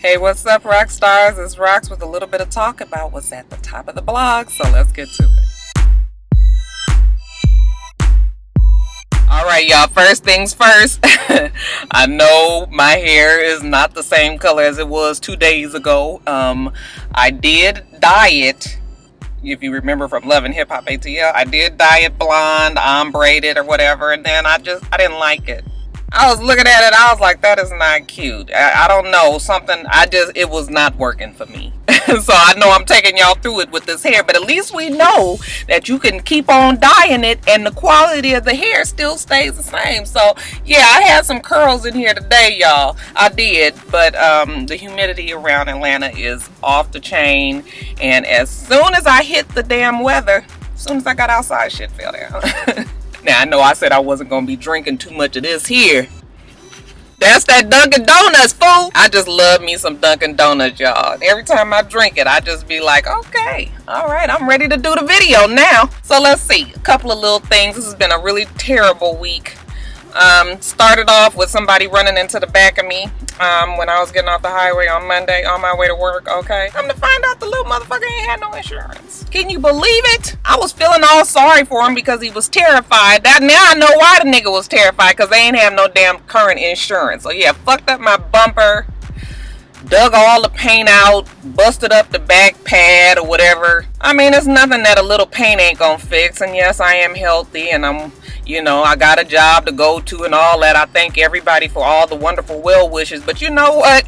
Hey, what's up, Roxstars? It's Rox with a little bit of talk about what's at the top of the blog, so let's get to it. Alright, y'all, first things first. I know my hair is not the same color as it was 2 days ago. I did dye it. If you remember from Love and Hip Hop ATL, I did dye it blonde, ombre-ed or whatever, and then I didn't like it. I was looking at it, I was like, that is not cute. I don't know, it was not working for me. So I know I'm taking y'all through it with this hair, but at least we know that you can keep on dyeing it and the quality of the hair still stays the same. So yeah, I had some curls in here today, y'all. I did, but the humidity around Atlanta is off the chain. And as soon as I hit the damn weather, as soon as I got outside, shit fell down. Now, I know I said I wasn't going to be drinking too much of this here. That's that Dunkin' Donuts, fool. I just love me some Dunkin' Donuts, y'all. Every time I drink it, I just be like, okay, all right, I'm ready to do the video now. So let's see. A couple of little things. This has been a really terrible week. Started off with somebody running into the back of me when I was getting off the highway on Monday on my way to work, okay? Come to find out the little motherfucker ain't had no insurance. Can you believe it? I was feeling all sorry for him because he was terrified. Now I know why the nigga was terrified, because they ain't have no damn current insurance. So yeah, fucked up my bumper, dug all the paint out, busted up the back pad or whatever. I mean, it's nothing that a little paint ain't gonna fix. And yes, I am healthy and I got a job to go to and all that. I thank everybody for all the wonderful well wishes. But you know what?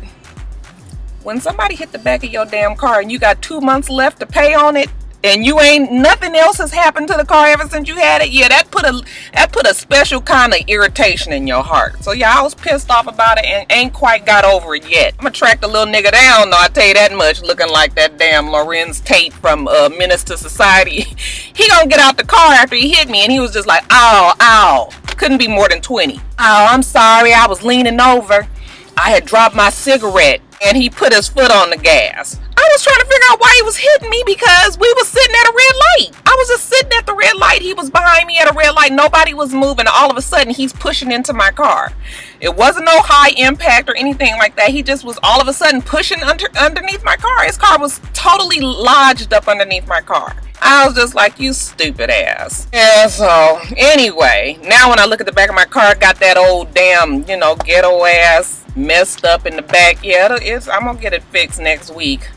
When somebody hit the back of your damn car and you got 2 months left to pay on it, and nothing else has happened to the car ever since you had it, yeah, that put a special kind of irritation in your heart. So yeah, I was pissed off about it and ain't quite got over it yet. I'm gonna track the little nigga down though, I tell you that much, looking like that damn Lorenz Tate from Menace to Society. He gonna get out the car after he hit me and he was just like, ow, ow. Couldn't be more than 20. Oh, I'm sorry, I was leaning over. I had dropped my cigarette and he put his foot on the gas. I was trying to figure out why he was hitting me because we was sitting at a red light. I was just sitting at the red light. He was behind me at a red light. Nobody was moving. All of a sudden, he's pushing into my car. It wasn't no high impact or anything like that. He just was all of a sudden pushing underneath my car. His car was totally lodged up underneath my car. I was just like, you stupid ass. Yeah, so anyway, now when I look at the back of my car, I got that old damn, ghetto ass messed up in the back. Yeah, I'm gonna get it fixed next week.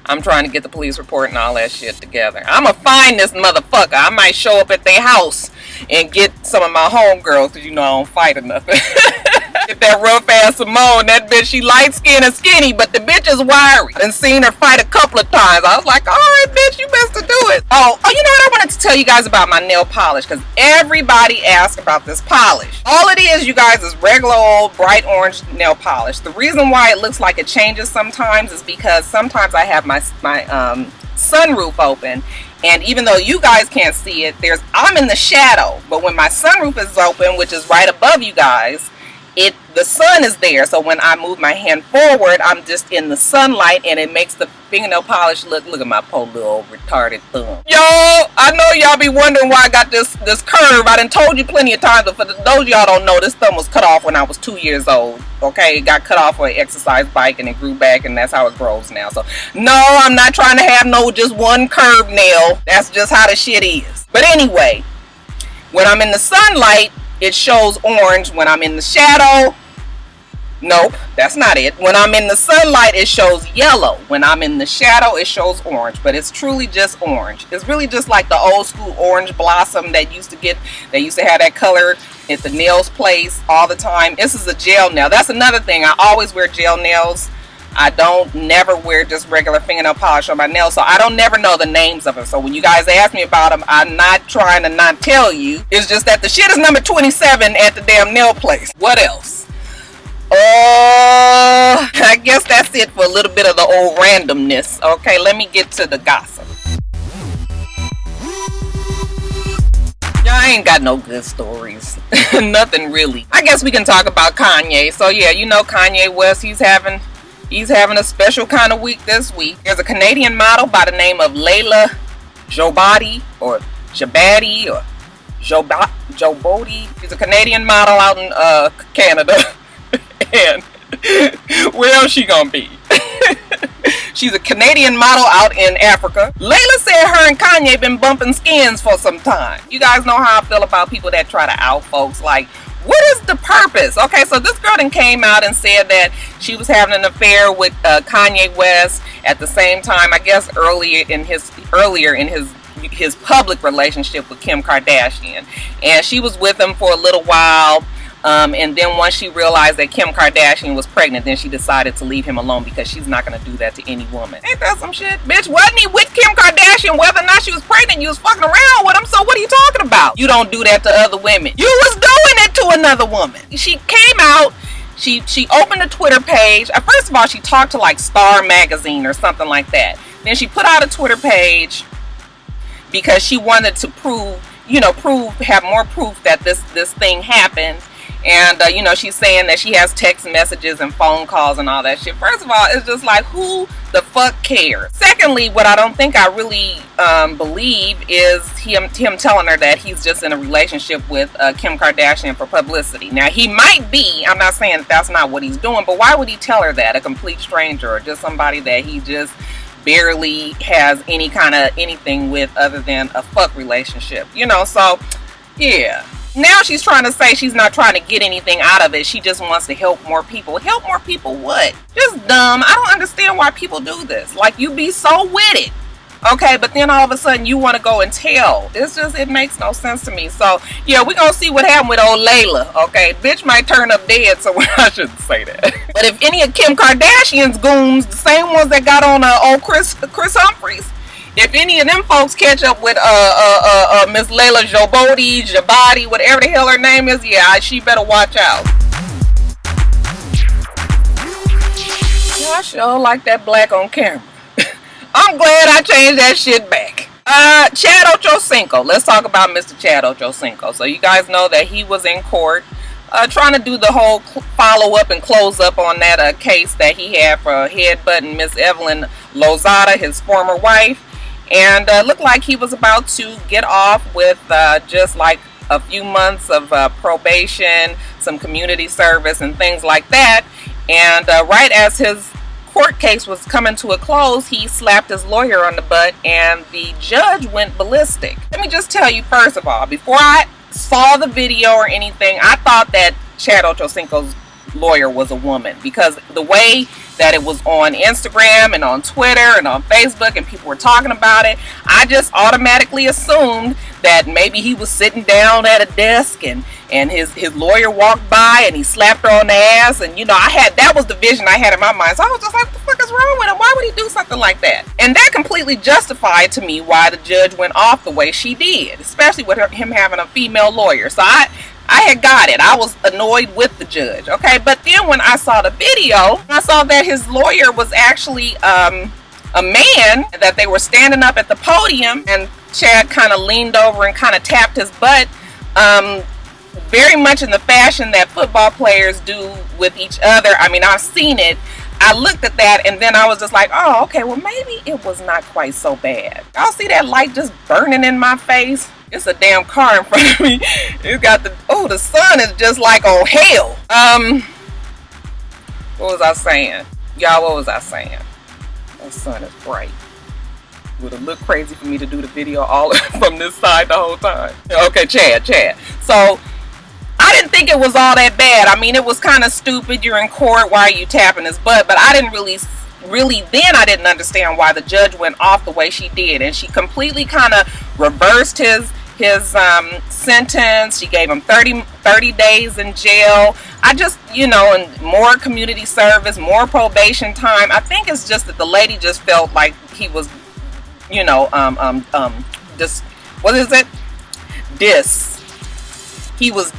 I'm trying to get the police report and all that shit together. I'm gonna find this motherfucker. I might show up at their house and get some of my homegirls, because I don't fight enough. Get that rough ass Simone. That bitch, she light skinned and skinny, but the bitch is wiry. And seen her fight a couple of times. I was like, alright bitch, you best to do it. Oh, you know what? I wanted to tell you guys about my nail polish, because everybody asked about this polish. All it is, you guys, is regular old bright orange nail polish. The reason why it looks like it changes sometimes is because sometimes I have my sunroof open, and even though you guys can't see it, I'm in the shadow, but when my sunroof is open, which is right above you guys, the sun is there, so when I move my hand forward, I'm just in the sunlight, and it makes the fingernail polish look at my poor little retarded thumb. Yo, I know y'all be wondering why I got this curve. I done told you plenty of times, but for those y'all don't know, this thumb was cut off when I was 2 years old. Okay, it got cut off on an exercise bike and it grew back, and that's how it grows now. So no, I'm not trying to have just one curved nail. That's just how the shit is. But anyway, when I'm in the sunlight, it shows orange. When I'm in the shadow, nope, that's not it. When I'm in the sunlight, it shows yellow. When I'm in the shadow, it shows orange. But it's truly just orange. It's really just like the old school orange blossom they used to have that color at the nails place all the time. This is a gel nail. That's another thing. I always wear gel nails. I don't never wear just regular fingernail polish on my nails, so I don't never know the names of them. So when you guys ask me about them, I'm not trying to not tell you. It's just that the shit is number 27 at the damn nail place. What else? I guess that's it for a little bit of the old randomness. Okay, let me get to the gossip. I ain't got no good stories. Nothing really. I guess we can talk about Kanye. So yeah, Kanye West, he's having a special kind of week this week. There's a Canadian model by the name of Layla Jobadi or Jabadi or Jobodi. She's a Canadian model out in Canada. And well, else she gonna be? She's a Canadian model out in Africa. Layla said her and Kanye been bumping skins for some time. You guys know how I feel about people that try to out folks. Like, what is the purpose? Okay, so this girl then came out and said that she was having an affair with Kanye West at the same time, I guess earlier in his public relationship with Kim Kardashian. And she was with him for a little while. And then once she realized that Kim Kardashian was pregnant, then she decided to leave him alone because she's not going to do that to any woman. Ain't that some shit? Bitch, wasn't he with Kim Kardashian whether or not she was pregnant? You was fucking around with him, so what are you talking about? You don't do that to other women. You was doing it to another woman. She came out, she opened a Twitter page. First of all, she talked to like Star Magazine or something like that. Then she put out a Twitter page because she wanted to have more proof that this thing happened. And, she's saying that she has text messages and phone calls and all that shit. First of all, it's just like, who the fuck cares? Secondly, what I don't think I really believe is him telling her that he's just in a relationship with Kim Kardashian for publicity. Now, he might be. I'm not saying that's not what he's doing. But why would he tell her that? A complete stranger or just somebody that he just barely has any kind of anything with other than a fuck relationship. So, yeah. Now she's trying to say she's not trying to get anything out of it. She just wants to help more people. Help more people what? Just dumb. I don't understand why people do this. Like, you be so with it. Okay, but then all of a sudden you want to go and tell. It makes no sense to me. So, yeah, we're going to see what happened with old Layla. Okay, bitch might turn up dead, so I shouldn't say that. But if any of Kim Kardashian's goons, the same ones that got on old Chris Humphries, if any of them folks catch up with Miss Layla Jabodi, whatever the hell her name is, yeah, she better watch out. I sure like that black on camera. I'm glad I changed that shit back. Chad Ochocinco. Let's talk about Mr. Chad Ochocinco. So you guys know that he was in court trying to do the whole follow-up and close up on that case that he had for headbutting Miss Evelyn Lozada, his former wife. And looked like he was about to get off with just like a few months of probation, some community service and things like that. And right as his court case was coming to a close, he slapped his lawyer on the butt and the judge went ballistic. Let me just tell you, first of all, before I saw the video or anything, I thought that Chad Ochocinco's lawyer was a woman, because the way that it was on Instagram and on Twitter and on Facebook and people were talking about it, I just automatically assumed that maybe he was sitting down at a desk and his lawyer walked by and he slapped her on the ass, and that was the vision I had in my mind. So I was just like, what the fuck is wrong with him? Why would he do something like that? And that completely justified to me why the judge went off the way she did, especially with him having a female lawyer. So I had got it. I was annoyed with the judge, okay? But then when I saw the video, I saw that his lawyer was actually a man, that they were standing up at the podium, and Chad kind of leaned over and kind of tapped his butt, very much in the fashion that football players do with each other. I mean, I've seen it. I looked at that, and then I was just like, oh, okay, well, maybe it was not quite so bad. Y'all see that light just burning in my face? It's a damn car in front of me. It's got the sun is just like on hell. What was I saying? Y'all, what was I saying? The sun is bright. Would have looked crazy for me to do the video all from this side the whole time. Okay, Chad. So, I didn't think it was all that bad. I mean, it was kind of stupid. You're in court. Why are you tapping his butt? But I didn't really then I didn't understand why the judge went off the way she did. And she completely kind of reversed his sentence. She gave him 30 days in jail. I just, and more community service, more probation time. I think it's just that the lady just felt like he was, he was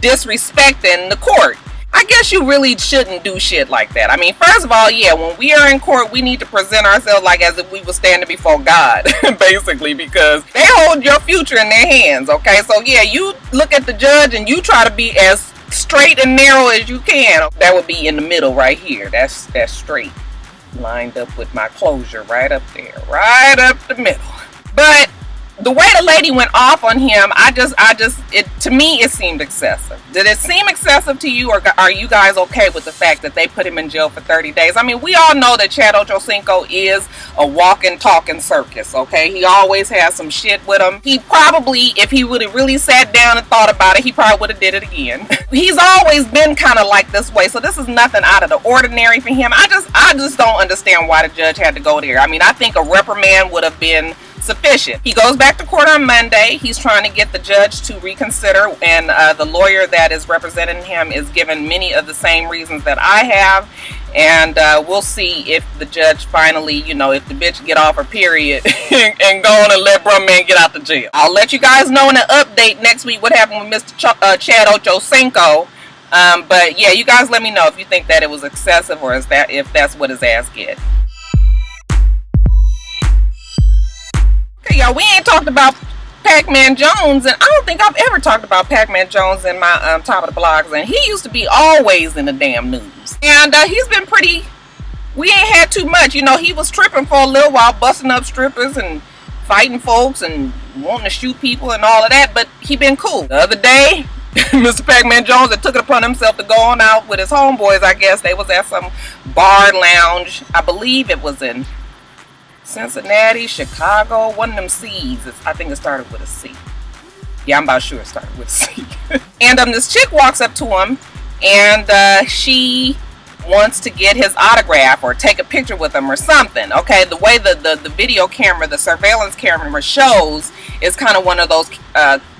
disrespecting the court. I guess you really shouldn't do shit like that. I mean, first of all, yeah, when we are in court, we need to present ourselves like as if we were standing before God, basically, because they hold your future in their hands, okay? So, yeah, you look at the judge and you try to be as straight and narrow as you can. That would be in the middle right here. That's straight. Lined up with my closure right up there. Right up the middle. But the way the lady went off on him, to me, it seemed excessive. Did it seem excessive to you, or are you guys okay with the fact that they put him in jail for 30 days? I mean, we all know that Chad Ochocinco is a walking, talking circus, okay? He always has some shit with him. He probably, if he would have really sat down and thought about it, he probably would have did it again. He's always been kind of like this way, so this is nothing out of the ordinary for him. I just don't understand why the judge had to go there. I mean, I think a reprimand would have been sufficient. He goes back to court on Monday. He's trying to get the judge to reconsider, and the lawyer that is representing him is given many of the same reasons that I have, and we'll see if the judge finally, you know, if the bitch get off her period and go on and let bruh man get out the jail. I'll let you guys know in an update next week what happened with Mr. Chad Ochocinco. But yeah, you guys let me know if you think that it was excessive, or if that's what his ass get. Y'all, we ain't talked about Pacman Jones, and I don't think I've ever talked about Pacman Jones in my top of the blogs, and he used to be always in the damn news, and he's been pretty, we ain't had too much, you know. He was tripping for a little while, busting up strippers and fighting folks and wanting to shoot people and all of that, but he been cool. The other day, Mr. Pacman Jones had took it upon himself to go on out with his homeboys. I guess they was at some bar lounge, I believe it was in Cincinnati, Chicago, one of them C's. I think it started with a C. Yeah, I'm about sure it started with a C. And this chick walks up to him, and she wants to get his autograph or take a picture with him or something. Okay, the way the video camera, the surveillance camera shows, is kind of one of those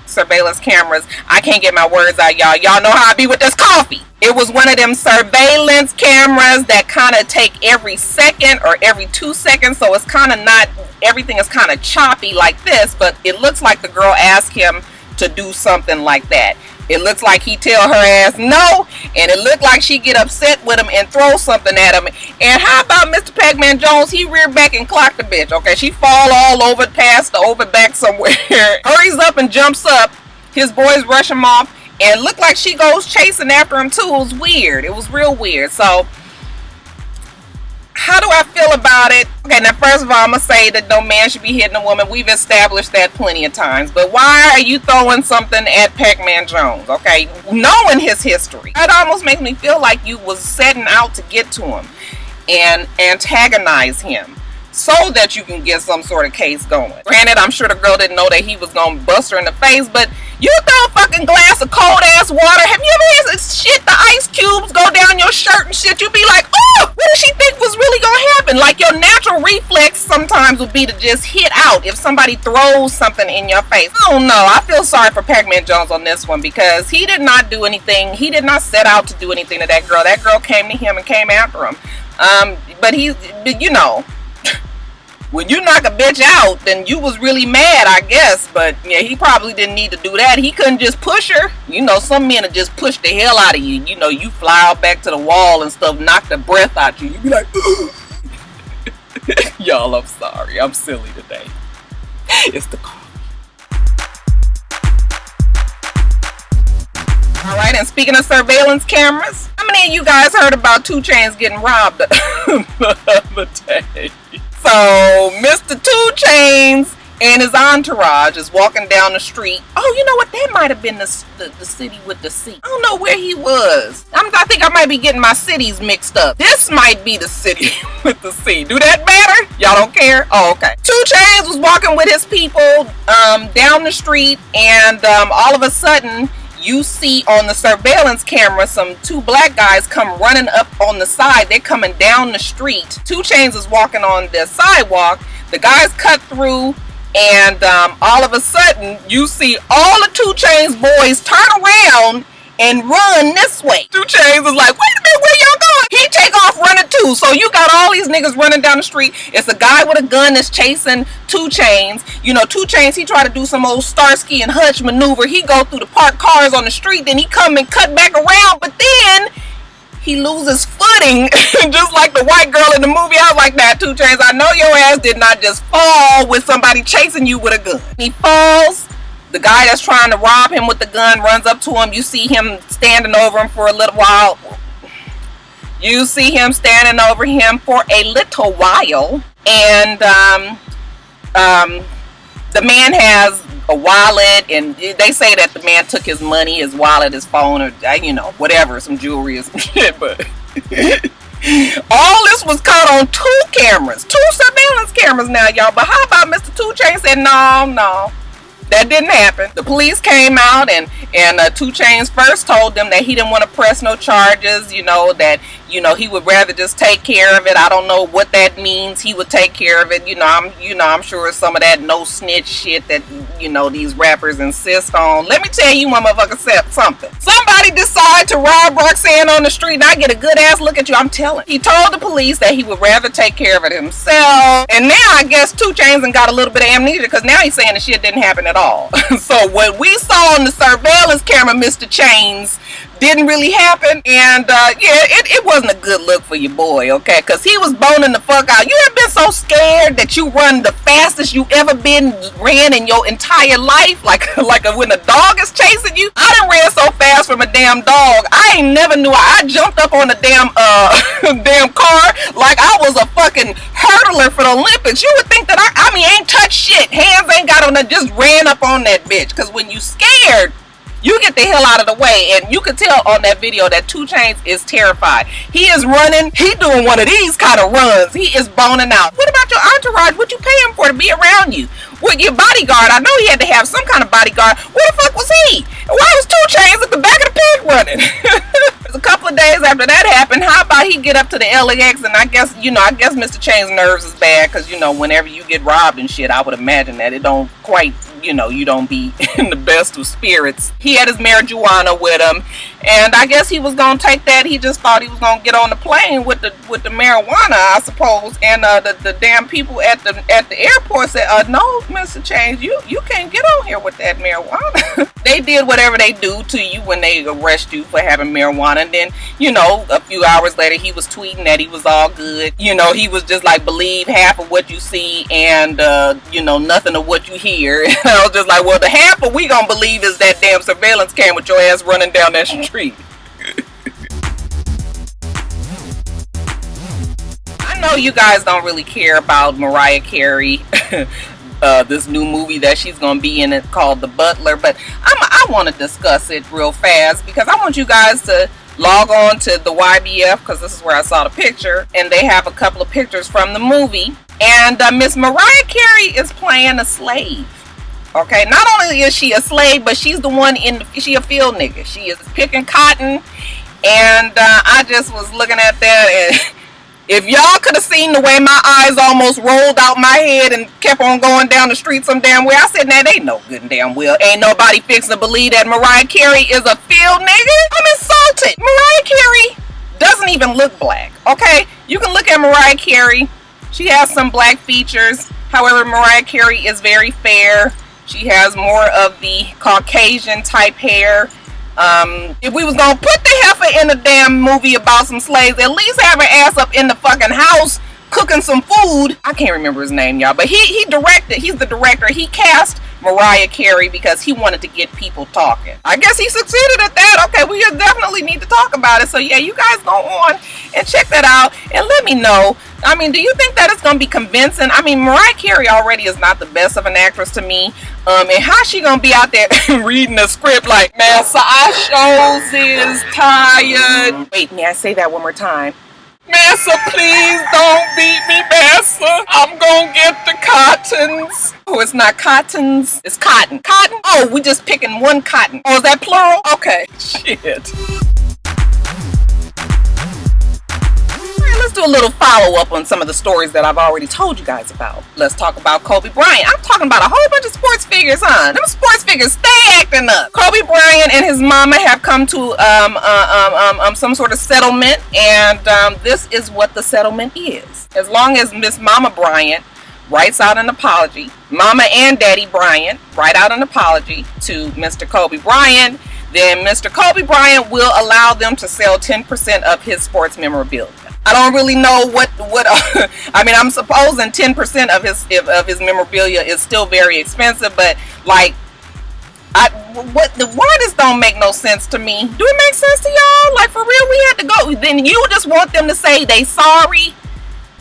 surveillance cameras. I can't get my words out, y'all. Y'all know how I be with this coffee. It was one of them surveillance cameras that kind of take every second or every 2 seconds, so it's kind of not, everything is kind of choppy like this, but it looks like the girl asked him to do something like that. It looks like he tell her ass no, and it looked like she get upset with him and throw something at him. And how about Mr. Pacman Jones? He rear back and clocked the bitch. Okay, she fall all over past the over back somewhere. Hurries up and jumps up. His boys rush him off, and look like she goes chasing after him too. It was weird. It was real weird. So how do I feel about it? Okay, now first of all, I'm going to say that no man should be hitting a woman. We've established that plenty of times. But why are you throwing something at Pacman Jones? Okay, knowing his history, it almost makes me feel like you was setting out to get to him and antagonize him so that you can get some sort of case going. Granted, I'm sure the girl didn't know that he was going to bust her in the face, but you throw a fucking glass of cold ass water. Have you ever had shit, the ice cubes go down your shirt and shit? You be like, oh, what did she think was really going to happen? Like, your natural reflex sometimes would be to just hit out if somebody throws something in your face. I don't know. I feel sorry for Pacman Jones on this one, because he did not do anything. He did not set out to do anything to that girl. That girl came to him and came after him. But you know, when you knock a bitch out, then you was really mad, I guess. But yeah, he probably didn't need to do that. He couldn't just push her. You know, some men would just push the hell out of you. You know, you fly out back to the wall and stuff, knock the breath out you. You be like, y'all, I'm sorry. I'm silly today. It's the coffee. Alright, and speaking of surveillance cameras, how many of you guys heard about 2 Chainz getting robbed the other day? So, Mr. 2 Chainz and his entourage is walking down the street. Oh, you know what? That might have been the city with the C. I don't know where he was. I think I might be getting my cities mixed up. This might be the city with the C. Do that matter? Y'all don't care? Oh, okay. 2 Chainz was walking with his people down the street, and all of a sudden, you see on the surveillance camera some 2 black guys come running up on the side. They're coming down the street. 2 Chainz is walking on the sidewalk. The guys cut through, and all of a sudden you see all the 2 Chainz boys turn around and run this way. 2 Chainz is like, wait a minute, where y'all going? He take off running too. So you got all these niggas running down the street. It's a guy with a gun that's chasing 2 Chainz. You know, 2 Chainz, he tried to do some old Starsky and Hutch maneuver. He go through the parked cars on the street, then he come and cut back around, but then he loses footing, just like the white girl in the movie. I was like, that 2 Chainz, I know your ass did not just fall with somebody chasing you with a gun. He falls. The guy that's trying to rob him with the gun runs up to him. You see him standing over him for a little while. You see him standing over him for a little while. And The man has a wallet, and they say that the man took his money, his wallet, his phone, or whatever, some jewelry or some shit. But all this was caught on 2 cameras, 2 surveillance cameras now, y'all. But how about Mr. 2 Chainz said no, that didn't happen. The police came out, and 2 Chainz first told them that he didn't want to press no charges, that he would rather just take care of it. I don't know what that means. He would take care of it. I'm sure some of that no snitch shit that these rappers insist on. Let me tell you, motherfucker, something. Somebody decide to rob Roxanne on the street, and I get a good ass look at you. I'm telling. He told the police that he would rather take care of it himself. And now I guess 2 Chainz and got a little bit of amnesia, because now he's saying the shit didn't happen at all. So what we saw on the surveillance camera, Mr. Chainz, didn't really happen. And it wasn't a good look for your boy, okay? Because he was boning the fuck out. You have been so scared that you run the fastest you ever ran in your entire life, like when a dog is chasing you. I done ran so fast from a damn dog. I ain't never knew. I jumped up on a damn damn car like I was a fucking hurdler for the Olympics. You would think that I ain't touched shit. Hands ain't got on that. Just ran up on that bitch. Because when you scared, you get the hell out of the way. And you can tell on that video that 2 Chainz is terrified. He is running. He doing one of these kind of runs. He is boning out. What about your entourage? What you pay him for to be around you? With your bodyguard? I know he had to have some kind of bodyguard. Where the fuck was he? Why was 2 Chainz at the back of the pig running? A couple of days after that happened, how about he get up to the LAX? And I guess Mr. Chainz' nerves is bad, because whenever you get robbed and shit, I would imagine that it don't quite, you don't be in the best of spirits. He had his marijuana with him, and I guess he was gonna take that. He just thought he was gonna get on the plane with the marijuana, I suppose. And the damn people at the airport said, no, Mr. Chainz, you can't get on here with that marijuana. They did whatever they do to you when they arrest you for having marijuana. And then, a few hours later, he was tweeting that he was all good. He was just like, believe half of what you see and, nothing of what you hear. And I was just like, well, the half of we gonna believe is that damn surveillance cam with your ass running down that street. I know you guys don't really care about Mariah Carey. This new movie that she's gonna be in, it called The Butler, but I want to discuss it real fast, because I want you guys to log on to the YBF, because this is where I saw the picture, and they have a couple of pictures from the movie, and Miss Mariah Carey is playing a slave. Okay, not only is she a slave, but she's the one she a field nigga. She is picking cotton, and I just was looking at that, and if y'all could have seen the way my eyes almost rolled out my head and kept on going down the street some damn way, I said, nah, they know good and damn well ain't nobody fixing to believe that Mariah Carey is a field nigga. I'm insulted. Mariah Carey doesn't even look black, okay? You can look at Mariah Carey. She has some black features. However, Mariah Carey is very fair. She has more of the Caucasian type hair. If we was gonna put the heifer in a damn movie about some slaves, at least have her ass up in the fucking house cooking some food. I can't remember his name, y'all, but he's the director. He cast Mariah Carey because he wanted to get people talking. I guess he succeeded at that. Okay, we definitely need to talk about it. So yeah, you guys go on and check that out and let me know. I mean, do you think that it's gonna be convincing? I mean, Mariah Carey already is not the best of an actress to me. And how she gonna be out there reading the script like, Massa, I shows is tired. Wait, may I say that one more time? Massa, please don't beat me, Massa. I'm gonna get the cottons. Oh, it's not cottons. It's cotton. Cotton? Oh, we just picking one cotton. Oh, is that plural? Okay. Shit. Let's do a little follow-up on some of the stories that I've already told you guys about. Let's talk about Kobe Bryant. I'm talking about a whole bunch of sports figures, huh? Them sports figures stay acting up. Kobe Bryant and his mama have come to some sort of settlement, and this is what the settlement is. As long as Miss Mama Bryant writes out an apology, Mama and Daddy Bryant write out an apology to Mr. Kobe Bryant, then Mr. Kobe Bryant will allow them to sell 10% of his sports memorabilia. I don't really know what I mean, I'm supposing 10% of his memorabilia is still very expensive, but like, why this don't make no sense to me? Do it make sense to y'all? Like, for real, we had to go. Then you just want them to say they sorry?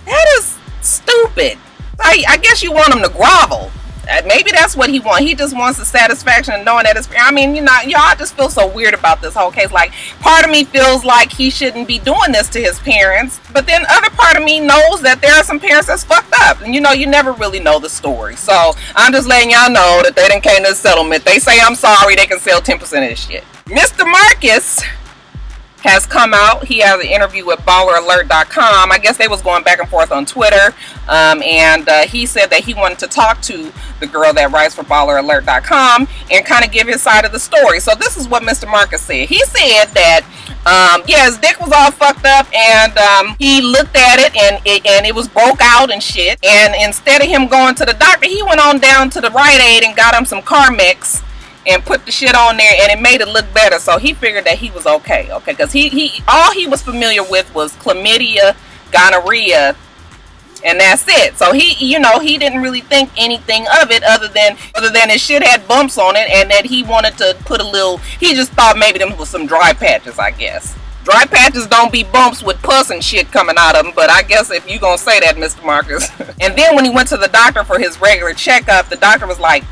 That is stupid. I guess you want them to grovel. maybe that's what he wants. He just wants the satisfaction of knowing that it's, I mean, you know, y'all, just feel so weird about this whole case. Like, part of me feels like he shouldn't be doing this to his parents, but then other part of me knows that there are some parents that's fucked up, and you know, you never really know the story. So I'm just letting y'all know that they done came to a settlement. They say I'm sorry, they can sell 10% of this shit. Mr. Marcus has come out. He has an interview with balleralert.com. I guess they was going back and forth on Twitter, and he said that he wanted to talk to the girl that writes for balleralert.com and kind of give his side of the story. So this is what Mr. Marcus said. He said that yeah, his dick was all fucked up, and he looked at it, and it was broke out and shit, and instead of him going to the doctor, he went on down to the Rite Aid and got him some Carmex and put the shit on there, and it made it look better. So he figured that he was okay, because he all he was familiar with was chlamydia, gonorrhea, and that's it. So he, you know, he didn't really think anything of it other than his shit had bumps on it, and that he wanted to put a little, he just thought maybe them was some dry patches, I guess. Dry patches don't be bumps with pus and shit coming out of them, but I guess if you gonna say that, Mr. Marcus. And then when he went to the doctor for his regular checkup, the doctor was like,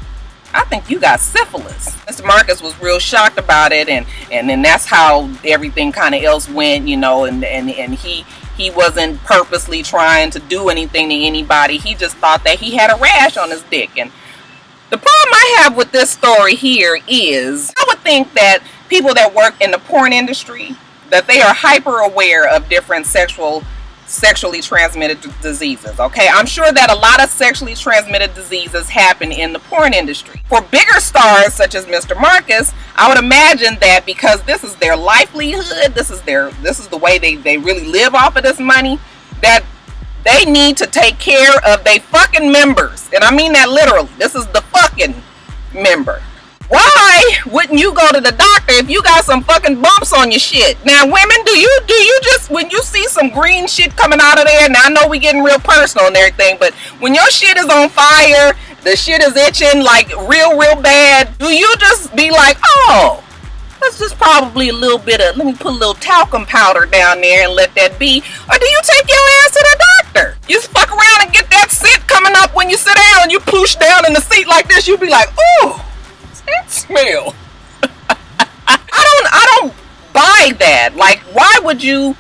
I think you got syphilis. Mr. Marcus was real shocked about it, and then that's how everything kind of else went, you know, and he wasn't purposely trying to do anything to anybody. He just thought that he had a rash on his dick. And the problem I have with this story here is, I would think that people that work in the porn industry, that they are hyper aware of different sexually transmitted diseases. Okay, I'm sure that a lot of sexually transmitted diseases happen in the porn industry. For bigger stars such as Mr. Marcus, I would imagine that because this is their livelihood, this is the way they really live off of this money, that they need to take care of their fucking members. And I mean that literally. This is the fucking member. Why wouldn't you go to the doctor if you got some fucking bumps on your shit? Now, women, do you just, when you see some green shit coming out of there, now I know we getting real personal and everything, but when your shit is on fire, the shit is itching like real bad, do you just be like, oh, that's just probably a little bit of, let me put a little talcum powder down there and let that be? Or do you take your ass to the doctor? You just fuck around and get that scent coming up when you sit down and you push down in the seat like this, you be like, ooh, that smell. I don't buy that. Like, why would you?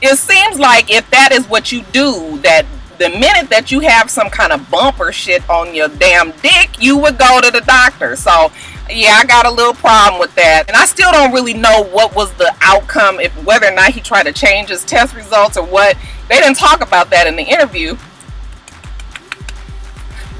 It seems like if that is what you do, that the minute that you have some kind of bump or shit on your damn dick, you would go to the doctor. So yeah, I got a little problem with that, and I still don't really know what was the outcome, if whether or not he tried to change his test results or what. They didn't talk about that in the interview.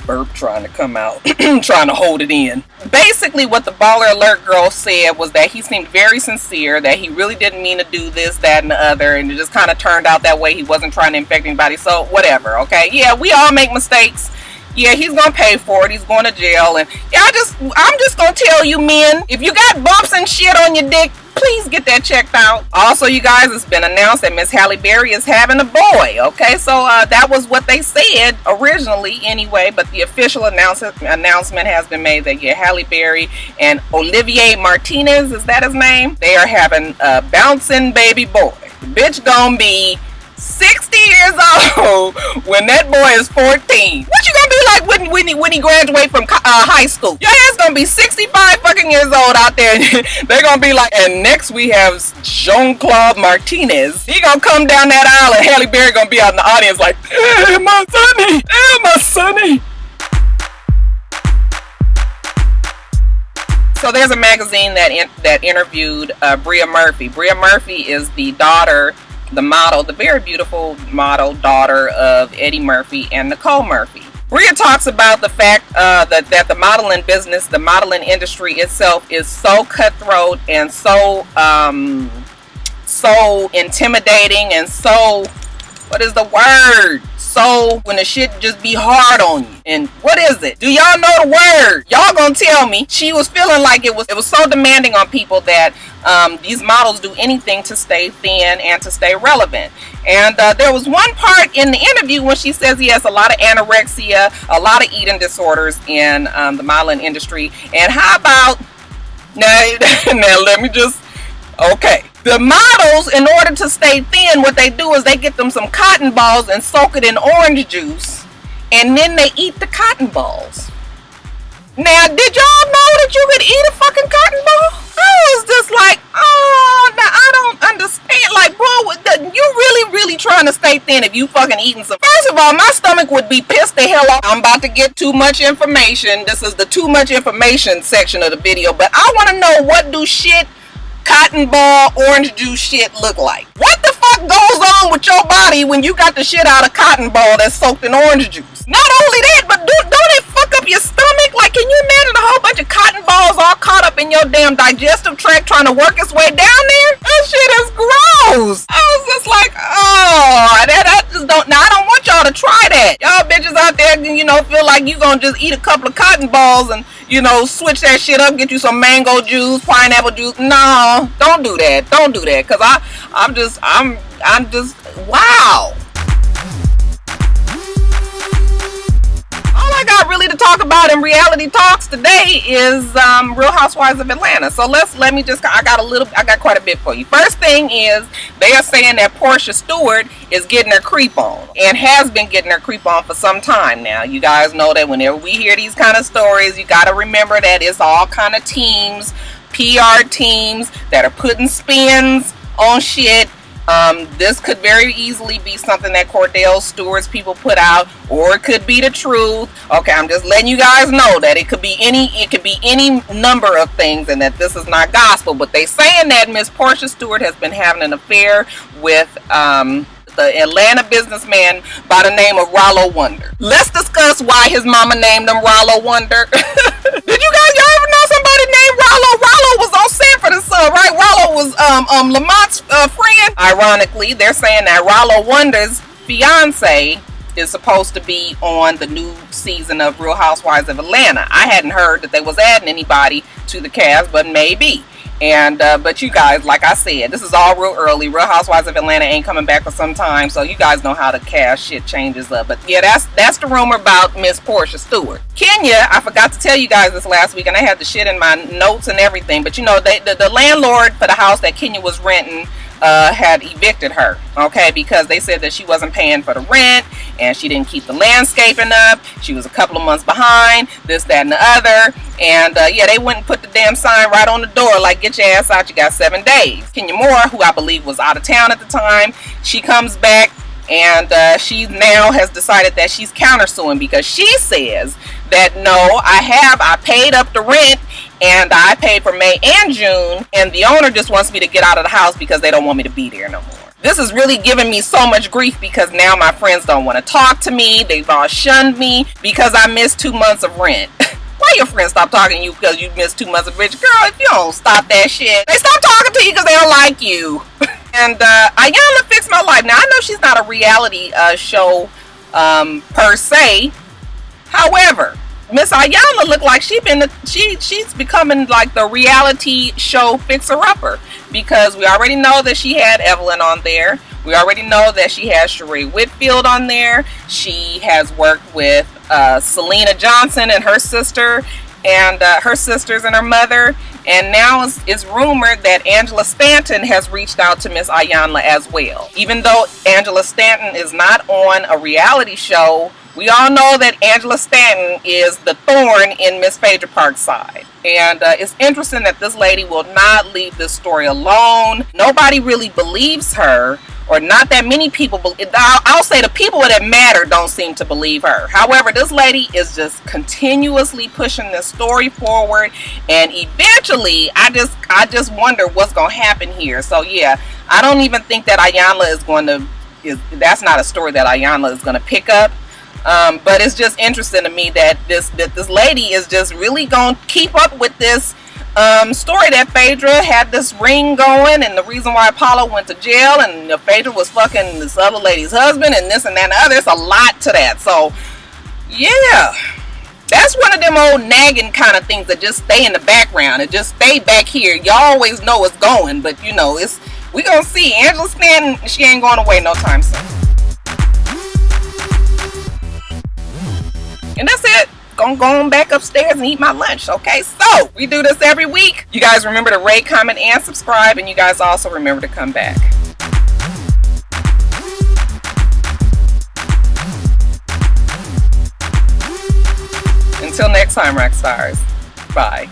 Burp trying to come out, trying to hold it in. Basically what the Baller Alert girl said was that he seemed very sincere, that he really didn't mean to do this, that, and the other, and it just kind of turned out that way. He wasn't trying to infect anybody, so whatever, okay? Yeah, we all make mistakes. Yeah, he's gonna pay for it. He's going to jail, and yeah, I'm just gonna tell you, men, if you got bumps and shit on your dick, please get that checked out. Also, you guys, it's been announced that Miss Halle Berry is having a boy. Okay, so that was what they said originally anyway, but the official announcement has been made that, yeah, Halle Berry and Olivier Martinez, is that his name? They are having a bouncing baby boy. The bitch gonna be 60 years old when that boy is 14. What you gonna be like when he graduate from high school? Your ass gonna be 65 fucking years old out there. They're gonna be like, and next we have Jean-Claude Martinez. He gonna come down that aisle, and Halle Berry gonna be out in the audience like, hey, my sonny, hey, my sonny. So there's a magazine that interviewed Bria Murphy. Bria Murphy is the daughter, the model, the very beautiful model daughter of Eddie Murphy and Nicole Murphy. Bria talks about the fact that the modeling business, the modeling industry itself, is so cutthroat and so intimidating and so, what is the word? So when the shit just be hard on you. And what is it? Do y'all know the word? Y'all gonna tell me. She was feeling like it was so demanding on people that these models do anything to stay thin and to stay relevant. And there was one part in the interview when she says he has a lot of anorexia, a lot of eating disorders in the modeling industry. And how about, now let me just, okay. The models, in order to stay thin, what they do is they get them some cotton balls and soak it in orange juice, and then they eat the cotton balls. Now, did y'all know that you could eat a fucking cotton ball? I was just like, oh, now I don't understand. Like, bro, you really trying to stay thin if you fucking eating some. First of all, my stomach would be pissed the hell off. I'm about to get too much information. This is the too much information section of the video, but I want to know, what do shit cotton ball orange juice shit look like? What the fuck goes on with your body when you got the shit out of cotton ball that's soaked in orange juice? Not only that, but don't it fuck up your stomach? Like, can you imagine a whole bunch of cotton balls all caught up in your damn digestive tract trying to work its way down there? That shit is gross. I was just like, oh, that just don't. Now I don't want y'all to try that. Y'all bitches out there, you know, feel like you gonna just eat a couple of cotton balls and, you know, switch that shit up, get you some mango juice, pineapple juice. No, don't do that. Don't do that, cause I'm just wow. All I got really to talk about in reality talks today is Real Housewives of Atlanta. So let me just, I got quite a bit for you. First thing is, they are saying that Portia Stewart is getting her creep on, and has been getting her creep on for some time now. You guys know that whenever we hear these kind of stories, you got to remember that it's all kind of teams, PR teams that are putting spins on shit. This could very easily be something that Cordell Stewart's people put out, or it could be the truth. Okay, I'm just letting you guys know that it could be any number of things, and that this is not gospel. But they saying that Miss Portia Stewart has been having an affair with the Atlanta businessman by the name of Rollo Wonder. Let's discuss why his mama named him Rollo Wonder. Did y'all ever know somebody named Rollo? Rollo was on set for the son, right? Rollo was Lamont's friend. Ironically, they're saying that Rollo Wonder's fiance is supposed to be on the new season of Real Housewives of Atlanta. I hadn't heard that they was adding anybody to the cast, but maybe. And but you guys, like I said, this is all real early. Real Housewives of Atlanta ain't coming back for some time, so you guys know how the cast shit changes up. But yeah, that's the rumor about Miss Portia Stewart. Kenya, I forgot to tell you guys this last week, and I had the shit in my notes and everything. But you know, the landlord for the house that Kenya was renting had evicted her, okay, because they said that she wasn't paying for the rent, and she didn't keep the landscaping up. She was a couple of months behind, this, that, and the other. And yeah, they wouldn't put the damn sign right on the door, like, get your ass out, you got 7 days. Kenya Moore, who I believe was out of town at the time, she comes back, and she now has decided that she's countersuing, because she says that no, I paid up the rent, and I paid for May and June, and the owner just wants me to get out of the house because they don't want me to be there no more. This is really giving me so much grief, because now my friends don't want to talk to me. They've all shunned me because I missed 2 months of rent. Why your friends stop talking to you because you missed 2 months of rent? Girl, if you don't stop that shit, they stop talking to you because they don't like you. And Ayanna fixed my life. Now, I know she's not a reality show per se. However, Miss Ayanna looked like she's becoming like the reality show fixer-upper, because we already know that she had Evelyn on there. We already know that she has Sheree Whitfield on there. She has worked with Selena Johnson and her sister, and her sisters and her mother. And now it's rumored that Angela Stanton has reached out to Miss Ayanna as well. Even though Angela Stanton is not on a reality show, we all know that Angela Stanton is the thorn in Miss Phaedra Park's side. And it's interesting that this lady will not leave this story alone. Nobody really believes her, or not that many people. I'll say the people that matter don't seem to believe her. However, this lady is just continuously pushing this story forward, and eventually, I just wonder what's going to happen here. So yeah, I don't even think that Ayanna is going to. That's not a story that Ayanna is going to pick up. But it's just interesting to me that this lady is just really going to keep up with this story that Phaedra had this ring going, and the reason why Apollo went to jail, and Phaedra was fucking this other lady's husband, and this and that and the other. There's a lot to that. So yeah, that's one of them old nagging kind of things that just stay in the background. It just stay back here. Y'all always know it's going, but you know, we gonna see. Angela Stanton, she ain't going away no time soon. And that's it. Gonna go on back upstairs and eat my lunch. Okay, so we do this every week. You guys remember to rate, comment, and subscribe, and you guys also remember to come back. Until next time, Roxstars. Bye.